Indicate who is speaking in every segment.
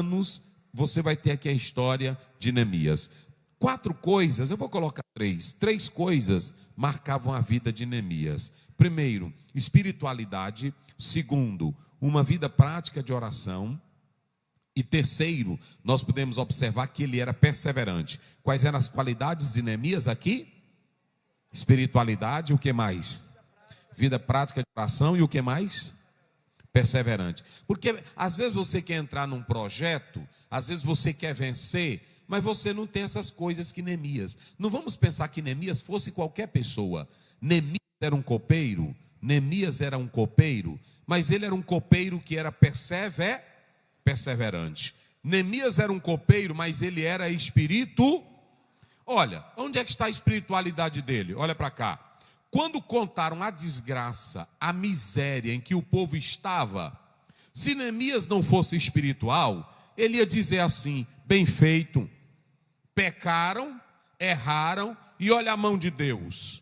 Speaker 1: anos, você vai ter aqui a história de Neemias. 4 coisas, eu vou colocar 3. 3 coisas marcavam a vida de Neemias. Primeiro, espiritualidade. Segundo, uma vida prática de oração. E terceiro, nós podemos observar que ele era perseverante. Quais eram as qualidades de Neemias aqui? Espiritualidade, o que mais? Vida prática de oração e o que mais? Perseverante. Porque às vezes você quer entrar num projeto, às vezes você quer vencer, mas você não tem essas coisas que Neemias. Não vamos pensar que Neemias fosse qualquer pessoa. Neemias era um copeiro, mas ele era um copeiro que era perseverante. Neemias era um copeiro, mas ele era espírito. Olha, onde é que está a espiritualidade dele? Olha para cá. Quando contaram a desgraça, a miséria em que o povo estava, se Neemias não fosse espiritual, ele ia dizer assim: bem feito, pecaram, erraram, e olha a mão de Deus.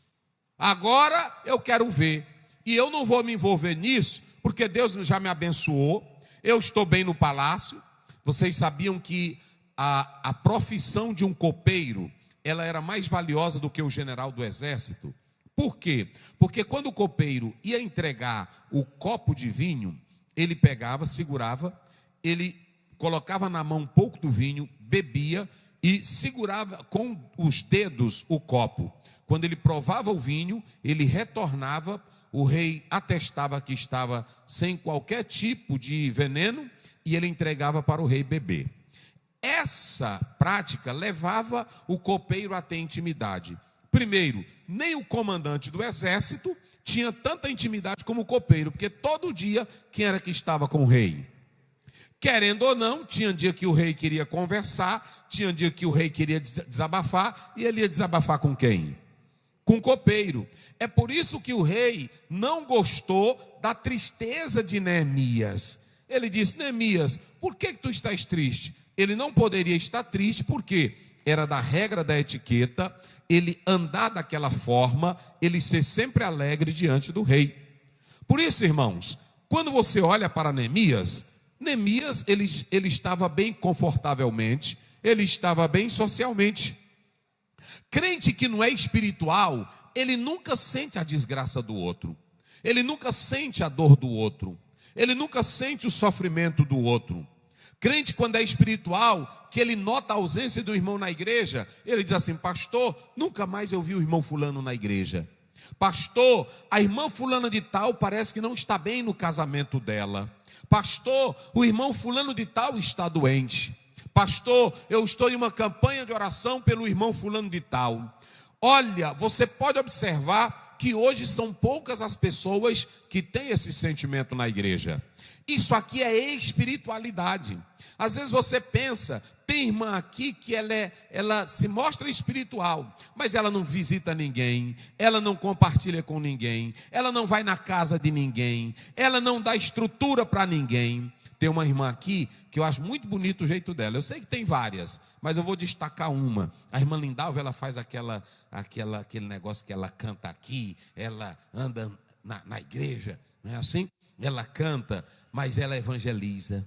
Speaker 1: Agora eu quero ver, e eu não vou me envolver nisso, porque Deus já me abençoou, eu estou bem no palácio. Vocês sabiam que a profissão de um copeiro, ela era mais valiosa do que o general do exército? Por quê? Porque quando o copeiro ia entregar o copo de vinho, ele pegava, segurava, ele colocava na mão um pouco do vinho, bebia e segurava com os dedos o copo. Quando ele provava o vinho, ele retornava, o rei atestava que estava sem qualquer tipo de veneno e ele entregava para o rei beber. Essa prática levava o copeiro a ter intimidade. Primeiro, nem o comandante do exército tinha tanta intimidade como o copeiro, porque todo dia, quem era que estava com o rei? Querendo ou não, tinha dia que o rei queria conversar, tinha dia que o rei queria desabafar, e ele ia desabafar com quem? Com o copeiro. É por isso que o rei não gostou da tristeza de Neemias. Ele disse: Neemias, por que tu estás triste? Ele não poderia estar triste, porque era da regra da etiqueta ele andar daquela forma, ele ser sempre alegre diante do rei. Por isso, irmãos, quando você olha para Neemias, ele estava bem confortavelmente, ele estava bem socialmente. Crente que não é espiritual, ele nunca sente a desgraça do outro, ele nunca sente a dor do outro, ele nunca sente o sofrimento do outro. Crente, quando é espiritual, que ele nota a ausência do irmão na igreja, ele diz assim: pastor, nunca mais eu vi o irmão fulano na igreja. Pastor, a irmã fulana de tal parece que não está bem no casamento dela. Pastor, o irmão fulano de tal está doente. Pastor, eu estou em uma campanha de oração pelo irmão fulano de tal. Olha, você pode observar que hoje são poucas as pessoas que têm esse sentimento na igreja. Isso aqui é espiritualidade. Às vezes você pensa, tem irmã aqui que ela se mostra espiritual, mas ela não visita ninguém, ela não compartilha com ninguém, ela não vai na casa de ninguém, ela não dá estrutura para ninguém. Tem uma irmã aqui que eu acho muito bonito o jeito dela. Eu sei que tem várias, mas eu vou destacar uma. A irmã Lindalva, ela faz aquele negócio que ela canta aqui, ela anda na igreja, não é assim? Ela canta, mas ela evangeliza.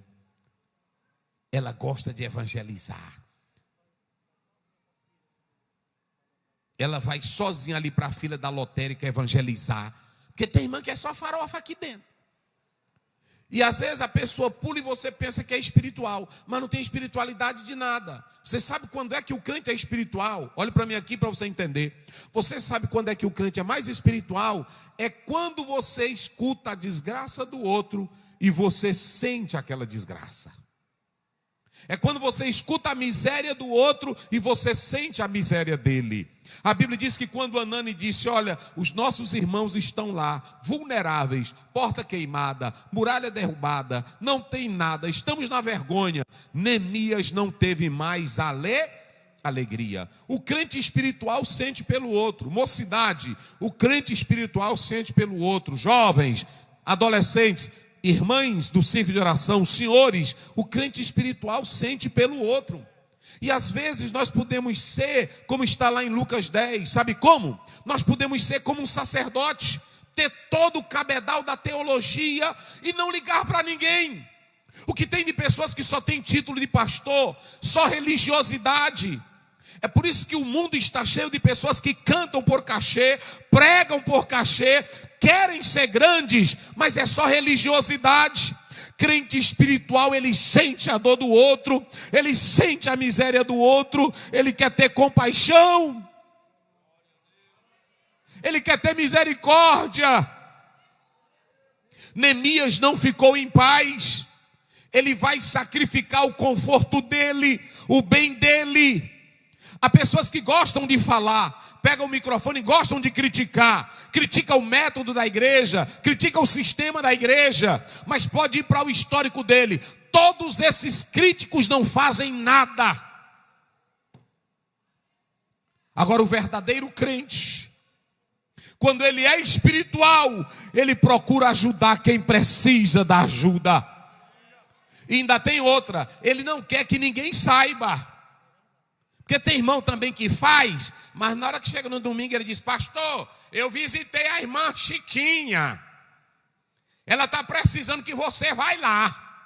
Speaker 1: Ela gosta de evangelizar. Ela vai sozinha ali para a fila da lotérica evangelizar. Porque tem irmã que é só farofa aqui dentro. E às vezes a pessoa pula e você pensa que é espiritual, mas não tem espiritualidade de nada. Você sabe quando é que o crente é espiritual? Olhe para mim aqui para você entender. Você sabe quando é que o crente é mais espiritual? É quando você escuta a desgraça do outro e você sente aquela desgraça. É quando você escuta a miséria do outro e você sente a miséria dele. A Bíblia diz que quando Anani disse: olha, os nossos irmãos estão lá, vulneráveis, porta queimada, muralha derrubada, não tem nada, estamos na vergonha. Neemias não teve mais alegria. O crente espiritual sente pelo outro. Mocidade, o crente espiritual sente pelo outro. Jovens, adolescentes, irmãs do círculo de oração, senhores, o crente espiritual sente pelo outro. E às vezes nós podemos ser, como está lá em Lucas 10, sabe como? Nós podemos ser como um sacerdote, ter todo o cabedal da teologia e não ligar para ninguém. O que tem de pessoas que só têm título de pastor, só religiosidade. É por isso que o mundo está cheio de pessoas que cantam por cachê, pregam por cachê, querem ser grandes, mas é só religiosidade. Crente espiritual, ele sente a dor do outro, ele sente a miséria do outro, ele quer ter compaixão, ele quer ter misericórdia. Neemias não ficou em paz, ele vai sacrificar o conforto dele, o bem dele. Há pessoas que gostam de falar, pegam o microfone e gostam de criticar. Critica o método da igreja, critica o sistema da igreja, mas pode ir para o histórico dele. Todos esses críticos não fazem nada. Agora o verdadeiro crente, quando ele é espiritual, ele procura ajudar quem precisa da ajuda. E ainda tem outra, ele não quer que ninguém saiba. Porque tem irmão também que faz, mas na hora que chega no domingo ele diz: pastor, eu visitei a irmã Chiquinha, ela está precisando que você vai lá.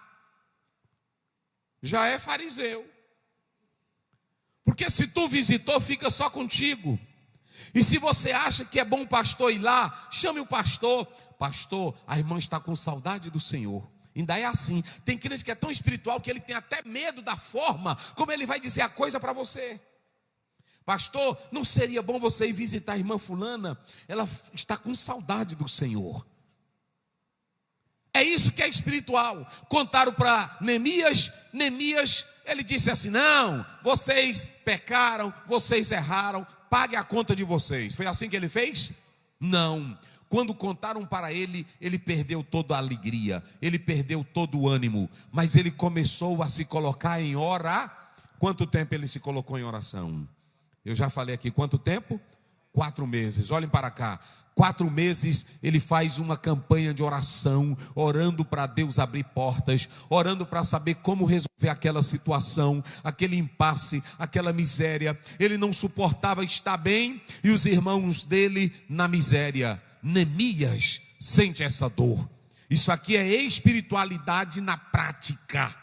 Speaker 1: Já é fariseu. Porque se tu visitou, fica só contigo. E se você acha que é bom o pastor ir lá, chame o pastor. Pastor, a irmã está com saudade do Senhor. Ainda é assim. Tem crente que é tão espiritual que ele tem até medo da forma como ele vai dizer a coisa para você. Pastor, não seria bom você ir visitar a irmã fulana? Ela está com saudade do Senhor. É isso que é espiritual. Contaram para Neemias. Neemias, ele disse assim: não, vocês pecaram, vocês erraram, pague a conta de vocês. Foi assim que ele fez? Não. Quando contaram para ele, ele perdeu toda a alegria, ele perdeu todo o ânimo, mas ele começou a se colocar em oração. Quanto tempo ele se colocou em oração? Eu já falei aqui, quanto tempo? 4 meses, olhem para cá. 4 meses ele faz uma campanha de oração, orando para Deus abrir portas, orando para saber como resolver aquela situação, aquele impasse, aquela miséria. Ele não suportava estar bem e os irmãos dele na miséria. Neemias sente essa dor. Isso aqui é espiritualidade na prática.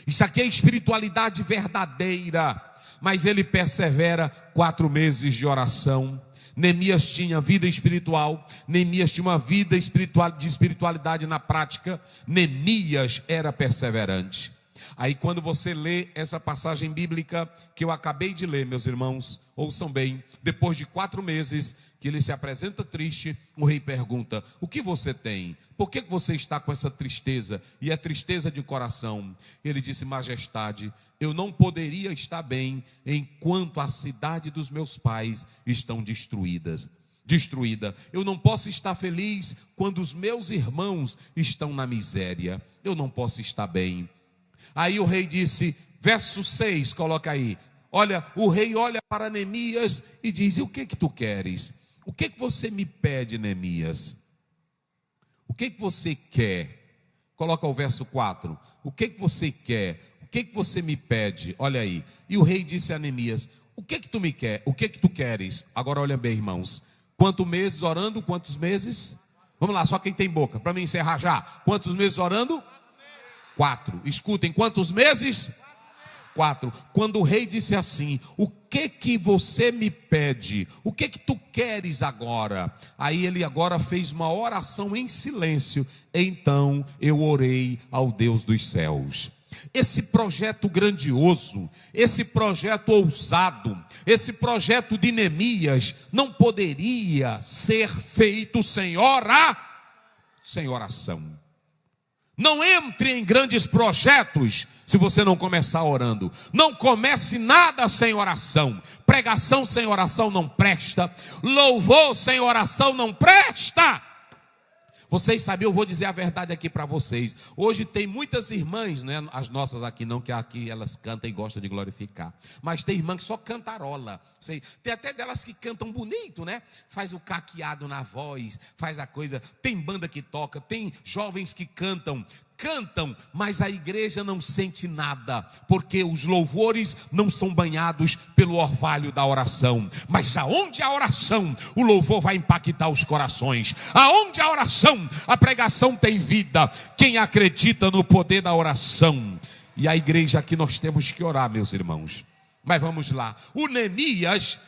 Speaker 1: Isso aqui é espiritualidade verdadeira. Mas ele persevera 4 meses de oração. Neemias tinha vida espiritual. Neemias tinha uma vida de espiritualidade na prática. Neemias era perseverante. Aí quando você lê essa passagem bíblica que eu acabei de ler, meus irmãos, ouçam bem. Depois de 4 meses que ele se apresenta triste, o rei pergunta: o que você tem? Por que você está com essa tristeza? E é tristeza de coração. Ele disse: majestade, eu não poderia estar bem enquanto a cidade dos meus pais estão destruída. Eu não posso estar feliz quando os meus irmãos estão na miséria. Eu não posso estar bem. Aí o rei disse, verso 6, coloca aí. Olha, o rei olha para Neemias e diz: e o que tu queres? O que você me pede, Neemias? O que você quer? Coloca o verso 4. O que você quer? O que você me pede? Olha aí. E o rei disse a Neemias: o que tu me quer? O que tu queres? Agora olha bem, irmãos. Quantos meses orando? Quantos meses? Vamos lá, só quem tem boca, para me encerrar já. Quantos meses orando? 4. Escutem, quantos meses? 4. Quando o rei disse assim: o que você me pede? O que tu queres agora? Aí ele agora fez uma oração em silêncio. Então eu orei ao Deus dos céus. Esse projeto grandioso, esse projeto ousado, esse projeto de Neemias não poderia ser feito sem oração. Não entre em grandes projetos se você não começar orando. Não comece nada sem oração. Pregação sem oração não presta. Louvor sem oração não presta. Vocês sabem, eu vou dizer a verdade aqui para vocês. Hoje tem muitas irmãs, né? As nossas aqui não, que aqui elas cantam e gostam de glorificar. Mas tem irmã que só cantarola. Tem até delas que cantam bonito, né? Faz o caqueado na voz, faz a coisa. Tem banda que toca, tem jovens que cantam cantam, mas a igreja não sente nada, porque os louvores não são banhados pelo orvalho da oração. Mas aonde a oração, o louvor vai impactar os corações. Aonde a oração, a pregação tem vida. Quem acredita no poder da oração? E a igreja aqui nós temos que orar, meus irmãos. Mas vamos lá. O Neemias